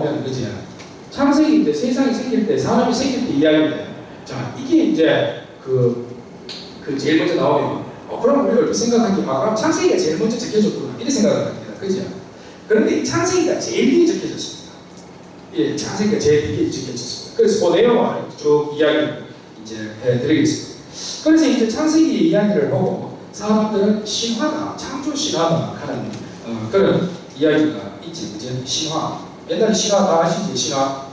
나오면, 그지? 창세기 이제 세상이 생길 때, 사람이 생길 때 이야기인데, 자, 이게 이제 그 제일 먼저 나오면, 그럼 우리가 이렇게 생각하기, 그럼 창세기가 제일 먼저 적혀졌구나. 이렇게 생각을 합니다. 그죠? 그런데 이 창세기가 제일 뒤에 적혀졌습니다. 예, 창세기가 제일 뒤에 적혀졌습니다. 그래서 그 내용을 쭉 이야기를 이제 해드리겠습니다. 그래서 이제 창세기 이야기를 보고 사람들은 신화다, 창조 신화다 하는 그런 이야기가 있지. 이제 신화. 옛날에 신화 다 아시지? 신화,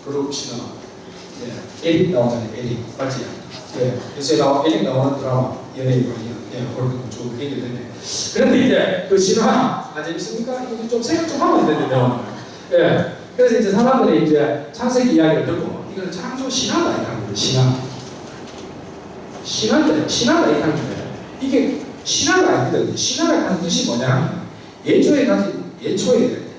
그룹 신화. 예, 에릭 나오잖아요. 에릭 맞지? 예, 요새 에릭 나오는 드라마 연예인 그런 쭉 얘기를 했네. 그런데 이제 그 신화 안 재밌습니까? 이거 좀 생각 좀 하면 되는데 오늘. 예, 그래서 이제 사람들이 이제 창세기 이야기를 듣고 이거는 창조 신화다 이렇게 합니다. 신화다 이렇게 합니다. 이게 신화가 아닙니다. 신화가 하는 뜻이 뭐냐? 예초에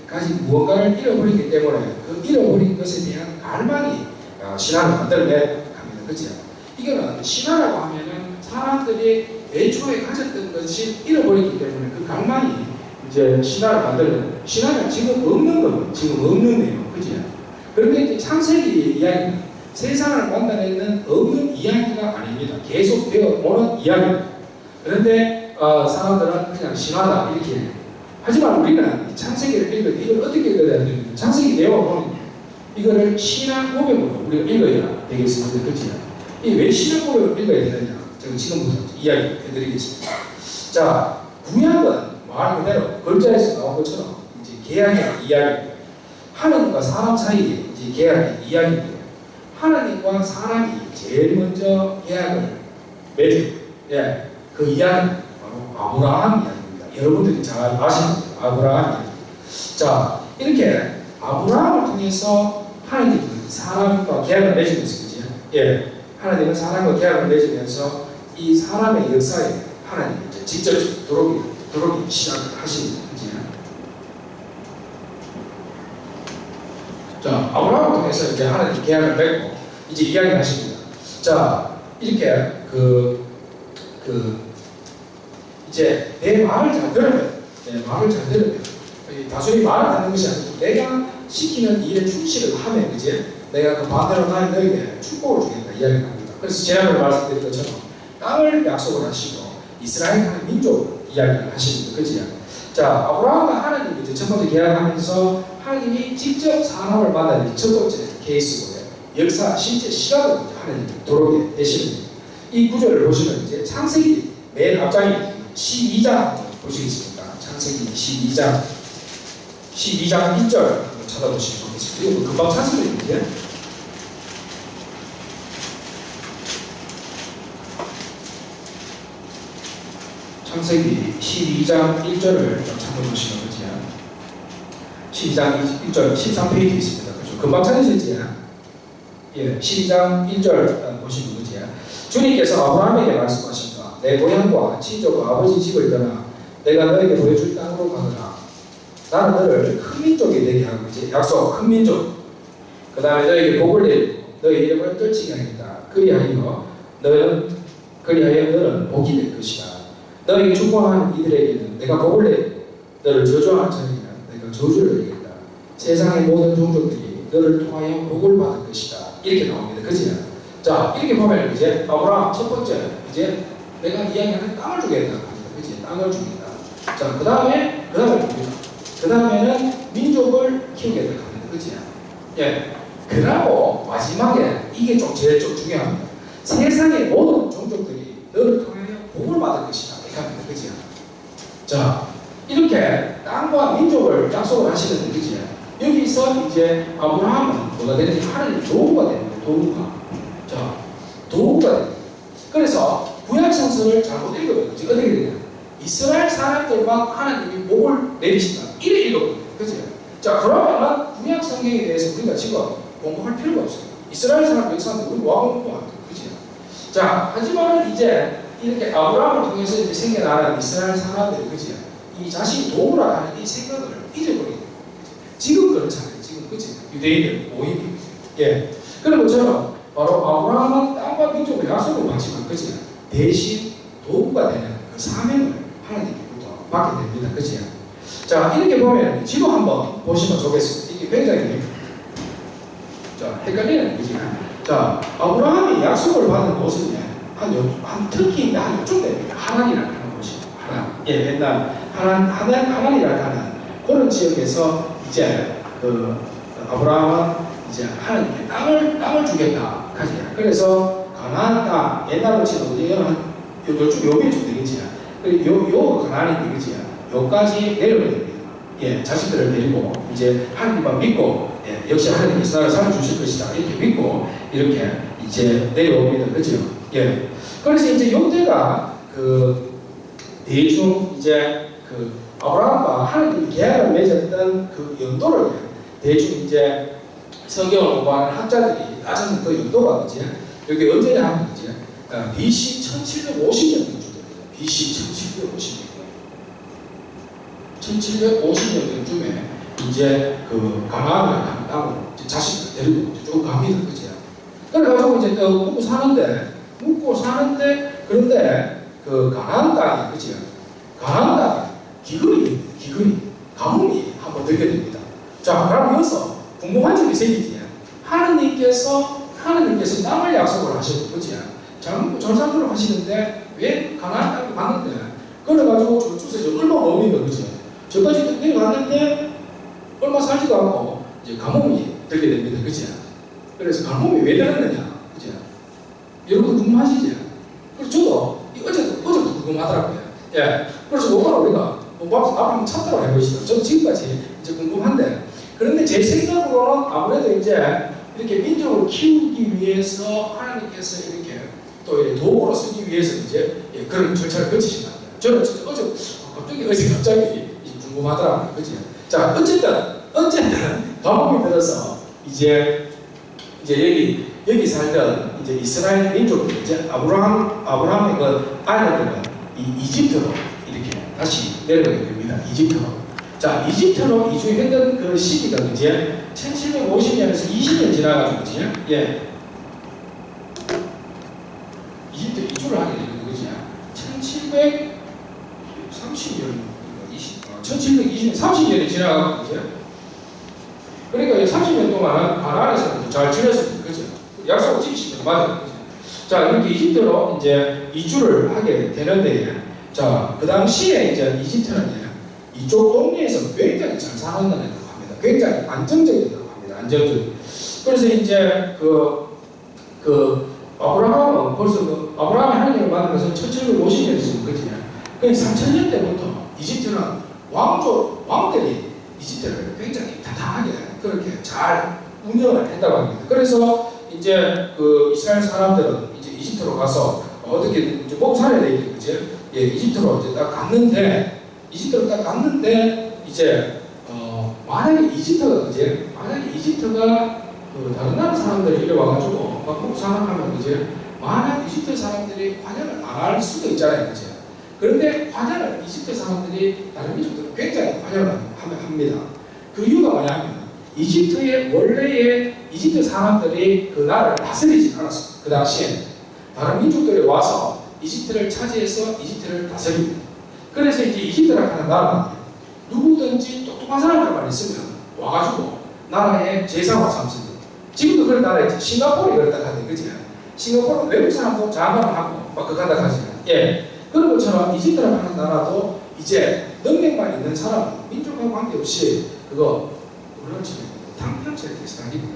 가진 무언가를 잃어버리기 때문에 그 잃어버린 것에 대한 갈망이 신화를 만들어내 갑니다. 그렇죠? 이거는 신화라고 하면은 사람들이 애초에 가졌던 것이 잃어버리기 때문에 그 갈망이 이제 신화를 만들어내. 신화는 지금 없는 거는 지금 없는 내용. 그렇죠? 그런데 이제 창세기 이야기는 세상을 만들어내는 없는 이야기가 아닙니다. 계속 되어오는 이야기입니다. 그런데 사람들은 그냥 신화다 이렇게 해요. 하지만 우리는 창세기를 읽을 때 이걸 어떻게 읽어야 되느냐? 창세기 내용을 보면 이거를 신화 고백으로 우리가 읽어야 되겠습니다. 그렇지? 왜 신화 고백으로 읽어야 되느냐? 제가 지금부터 이야기 해드리겠습니다. 자, 구약은 말 그대로 글자에서 나온 것처럼 이제 계약의 이야기입니다. 하나님과 사람 사이에 이제 계약의 이야기입니다. 하나님과 사람이 제일 먼저 계약을 맺은 그 이야기는 바로 아브라함 이야기입니다. 여러분들이 잘 아시는 아브라함 이야기. 자, 이렇게 아브라함을 통해서 하나님은 사람과 계약을 맺으면서 그죠? 하나님은 사람과 계약을 맺으면서 이 사람의 역사에 하나님이 이제 직접 들어오기 시작을 하십니다. 그죠? 자, 아브라함을 통해서 이제 하나님 계약을 맺고 이제 이야기를 하십니다. 자, 이렇게 이제 내 말을 잘 들으면, 단순히 말을 듣는 것이 아니고 내가 시키는 일에 충실을 하면, 그지? 내가 그 반대로 너에게 축복을 주겠다 이야기를 합니다. 그래서 제안을 말씀드린 것처럼 땅을 약속을 하시고 이스라엘 하는 민족 이야기를 하십니다. 그지? 자, 아브라함과 하나님이 이제 첫 번째 계약하면서 하나님이 직접 사람을 만나는 첫 번째 케이스고요. 역사, 실제 시간으로 하나님이 들어오게 되십니다. 이 구절을 보시면 이제 창세기 맨 앞장이 12장 보시겠습니다. 창세기 12장 1절 찾아보시면 좋겠습니다. 이거 금방 찾으면 되는데. 창세기 12장 1절을 찾아보시면 되죠. 12장 1절 13페이지 있습니다. 그렇죠? 금방 찾으셨지? 12장 1절 보시면 되죠. 주님께서 아브라함에게 말씀하십니다. 내 고향과 친족과 아버지 집을 떠나 내가 너에게 보여줄 땅으로 가거라. 나는 너를 큰 민족이 되게 하고 이제 약속 큰 민족. 그 다음에 너에게 복을 내리고 너의 이름을 떨치게 하겠다. 그리하여 너는 복이 될 것이다. 너에게 축복하는 이들에게는 내가 복을 내리고 너를 저주하는 자에게는 내가 저주를 내리겠다. 세상의 모든 종족들이 너를 통하여 복을 받을 것이다. 이렇게 나옵니다. 그지? 자, 이렇게 보면 이제 아브라함 첫 번째 이제 내가 이야기하는 땅을 주겠다. 그지? 땅을 주겠다. 자, 그 다음에 줍니다. 그 다음에는 민족을 키우겠다. 그지? 그러고 마지막에 이게 제일 중요합니다. 세상의 모든 종족들이 너를 통하여 복을 받을 것이다. 이렇게 합니다. 그지? 자, 이렇게 땅과 민족을 약속을 하시는데, 그지? 여기서 이제 아브라함은 뭐가 되는지 하나님 도구가 됩니다. 자, 도구가 됩니다. 그래서 구약 성서를 잘못 읽으면 어떻게 되냐? 이스라엘 사람들만 하나님이 복을 내리신다. 이래 읽어버립니다. 그죠? 자, 그러면 구약 성경에 대해서 우리가 지금 공부할 필요가 없어요. 이스라엘 사람 역사인데 우리 뭐하고 공부합니까? 그죠? 자, 하지만 이제 이렇게 아브라함을 통해서 이제 생겨나는 이스라엘 사람들이, 그죠? 이 자신이 도구라 하는 이 생각을 잊어버립니다. 지금 그렇잖아요. 지금, 그죠? 유대인들 모임이. 그런 것처럼 바로 아브라함은 땅과 민족을 약속을 받지만, 그죠? 대신 도구가 되는 그 사명을 하나님께부터 받게 됩니다. 그죠? 자, 이렇게 보면 지도 한번 보시면 좋겠습니다. 이게 굉장히 자 헷갈리는 거지. 자 아브라함이 약속을 받은 곳은 한 특히 한 요쪽 됩니다. 하란이라고 하는 곳이 하란. 예, 옛날 하란이라고 하는 그런 지역에서 이제 그 아브라함은 이제 하나님께 땅을 주겠다 하지. 그래서 가나안 땅 옛날로 치면 요쪽 요비쯤 되겠지. 요 가나안이 되겠지. 요까지 내려오게 됩니다. 예, 자식들을 데리고 이제 하나님만 믿고 예, 역시 하나님께서 나를 살려주실 것이다 이렇게 믿고 이렇게 이제 내려옵니다. 그죠? 예. 그래서 이제 요때가 그 대충 이제 그 아브라함과 하나님이 계약을 맺었던 그 연도를 대충 이제 성경을 공부하는 학자들이 따지는 그 연도가 그지? 여기 언제냐 하면 그지? BC 1750년쯤입니다. BC 1750년. 1750년쯤에 이제 그 가나안을 가는 땅으로 자식을 데리고 쭉 갑니다. 그지? 그래가지고 이제 또 묵고 사는데 그런데 그 가나안 땅이 그지? 가나안 땅이 기근이 가뭄이 한번 들게 됩니다. 자, 그럼 여기서 궁금한 점이 생기지. 하나님께서 땅을 약속을 하셨고, 그지? 잘 먹고 잘 살도록 하시는데 왜 가나안 땅을 갔는데? 그래가지고 저쪽에서 얼마 머무니까, 그지? 저까지 내려갔는데 얼마 살지도 않고 이제 가뭄이 들게 됩니다, 그지? 그래서 가뭄이 왜 들었느냐, 그지? 여러분 궁금하시지? 그래서 저도 어제도 궁금하더라고요. 예. 그래서 이거는 우리가 앞으로 한번 찾도록 해보시죠. 저도 지금까지 이제 궁금한데, 그런데 제 생각으로는 아무래도 이제 이렇게 민족을 키우기 위해서 하나님께서 이렇게 또 이렇게 도구로 쓰기 위해서 이제 예, 그런 절차를 거치신 것 같아요. 저는 어제 갑자기 궁금하더라고요. 그치? 자, 어쨌든 가뭄이 들어서 이제 여기 살던 이제 이스라엘 민족들 이제 아브라함의 그 아이들은 이집트로 이렇게 다시 내려가게 됩니다. 이집트로. 자, 이집트로 이주했던 그 시기가 이제 1750년에서 20년 지나가지고 그지? 예. 이집트 이주를 하게 되는 거지. 1720년, 30년이 지나가고 그죠? 그러니까 30년 동안 가나안에서 잘 지냈습니다. 그죠? 약속을 지키시면 맞아요. 그죠? 자, 이렇게 이집트로 이제 이주를 하게 되는데, 자, 그 당시에 이제 이집트는 이쪽 동네에서 굉장히 잘 살았다고 합니다. 굉장히 안정적이라고 합니다. 안정적. 그래서 이제 아브라함은 벌써 아브라함이 하나님을 만나서 1750년이 지금 그지? 그 3000년 때부터 이집트는 왕들이 이집트를 굉장히 탄탄하게 그렇게 잘 운영을 했다고 합니다. 그래서 이제 그 이스라엘 사람들은 이제 이집트로 가서 어떻게 이제 목살해야 되겠죠, 그지? 예, 이집트로 이제 딱 갔는데 이제 만약에 이집트가 그 다른 나라 사람들이 이리 와가지고 막 목살하면 이제 만약 이집트 사람들이 환영을 안 할 수도 있잖아요, 그지? 그런데 환영을 이집트 사람들이 다른 민족들은 굉장히 환영을 합니다. 그 이유가 뭐냐면 이집트의 원래의 이집트 사람들이 그 나라를 다스리지 않았어요. 그 당시에 다른 민족들이 와서 이집트를 차지해서 이집트를 다스립니다. 그래서 이제 이집트라고 하는 나라는 누구든지 똑똑한 사람들만 있으면 와가지고 나라의 제사와 삼습니다. 지금도 그런 나라에 있지. 싱가포르이 그렇다 하는데, 그지? 싱가포르는 외국 사람도 장관을 하고 막 그간다 하지. 예. 그런 것처럼 이집트라고 하는 나라도 이제 능력만 있는 사람, 민족과 관계없이 그거 물론 지금 당평체에 비슷하니까,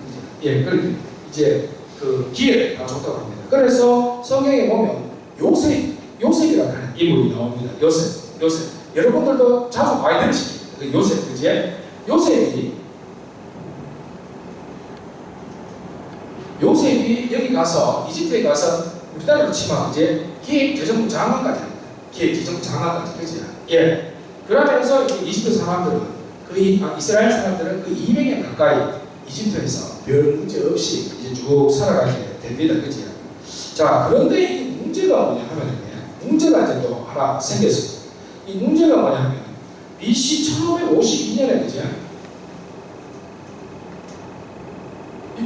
예. 그렇게 이제 그 기회를 가졌다고 합니다. 그래서 성경에 보면 요셉이라고 하는 인물이 나옵니다. 요셉. 여러분들도 자주 많이 들으실 겁니다. 요셉, 그지? 요셉이 여기 가서 이집트에 가서 우리나라로 치면 이제 기획재정부 장관까지 합니다. 기획재정부 장관까지, 그지? 예. 그러면서 이집트 사람들은 이스라엘 사람들은 200년 가까이 이집트에서 별 문제 없이 이제 쭉 살아가게 됩니다, 그지? 자, 그런데 이 문제가 뭐냐 하면 문제가 이제 또 하나 생겼습니다. 이 문제가 뭐냐면 BC 1552년에 그죠?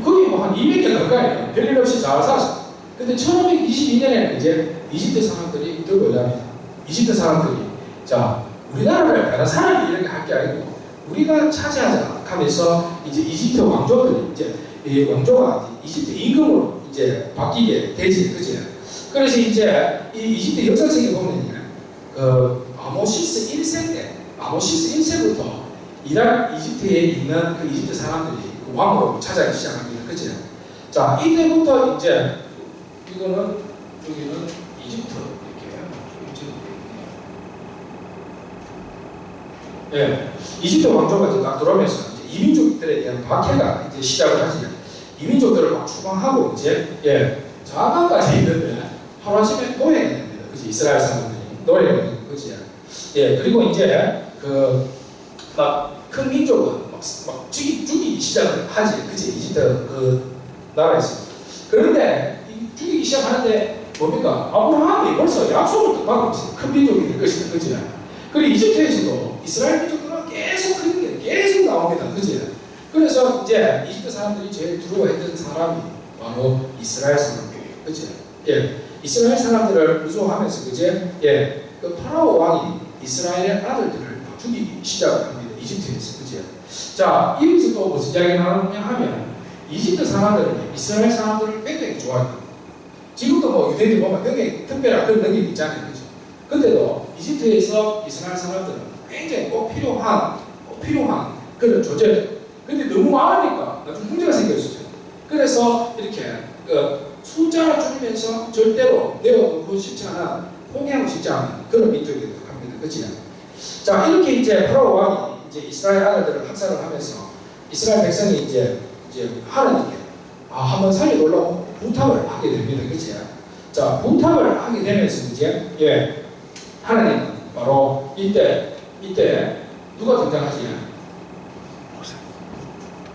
거의 뭐 한 200년 가까이 별일 없이 잘 살았어요. 근데 1522년에는 이제 이집트 사람들이 들어오랍니다. 이집트 사람들이 자, 우리나라를 다른 사람이 이렇게 할 게 아니고 우리가 차지하자. 하면서 이제 이집트 왕조들이 이제 이 왕조가 이집트 임금으로 이제 바뀌게 되지, 그지? 그래서 이제 이 이집트 역사책에 보면 아모시스 1세 때, 아모시스 1세부터 이란 이집트에 있는 그 이집트 사람들이 그 왕으로 찾아가기 시작합니다, 그지? 자, 이때부터 이제 이거는 여기는 이집트 예, 이집트 왕조가 이제 딱 들어오면서 이제 이민족들에 대한 박해가 이제 시작을 하지. 이민족들을 막 추방하고 이제 자만까지 있는데 하루아침에 노예가 됩니다. 그지? 이스라엘 사람들이 노예가 되는 거지. 예, 그리고 이제 그 막 큰 민족은 막 죽이기 시작을 하지. 그지? 이집트 그 나라에서. 그런데 죽이기 시작하는데 뭡니까? 아브라함이 벌써 약속을 받고 있어요. 큰 민족이 될 것이다. 그지? 그리고 이집트에서도 이스라엘 민족들은 계속 그런 게 계속 나옵니다. 그지? 그래서 이제 이집트 사람들이 제일 두려워했던 사람이 바로 이스라엘 사람들이에요. 그지? 예. 이스라엘 사람들을 무서워하면서 그지? 예. 그 파라오 왕이 이스라엘의 아들들을 다 죽이기 시작을 합니다. 이집트에서. 그지? 자, 여기서 또 무슨 이야기를 하느냐 하면 이집트 사람들은 이스라엘 사람들을 굉장히 좋아해요. 지금도 뭐 유대인들 보면 굉장히 특별한 그런 능력이 있잖아요. 그죠? 근데도 이집트에서 이스라엘 사람들은 굉장히 꼭 필요한 그런 존재. 근데 너무 많으니까 나중에 문제가 생겼었죠. 그래서 이렇게 숫자를 줄이면서 절대로 내어놓고 싶지 않아, 포기하고 싶지 않은 그런 민족이 됩니다. 그치? 자, 이렇게 이제 파라오 왕이 이제 이스라엘 아들들을 학살을 하면서 이스라엘 백성이 이제 하나님께 한번 살려달라고 부탁을 하게 됩니다. 그치? 자, 부탁을 하게 되면서 이제 하나님 바로 이때 누가 등장하지?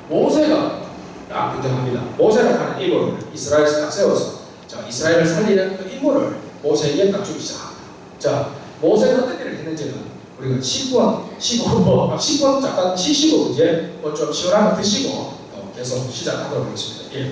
모세가 딱 등장합니다. 모세를 하는 인물을 이스라엘에서 딱 세워서 자, 이스라엘을 살리는 그 인물을 모세에게 딱 주기 시작합니다. 자, 모세가 어떤 일을 했는지는 우리가 10분 잠깐 쉬시고 이제 뭐 좀 시원한 거 드시고 계속 시작하도록 하겠습니다. 예.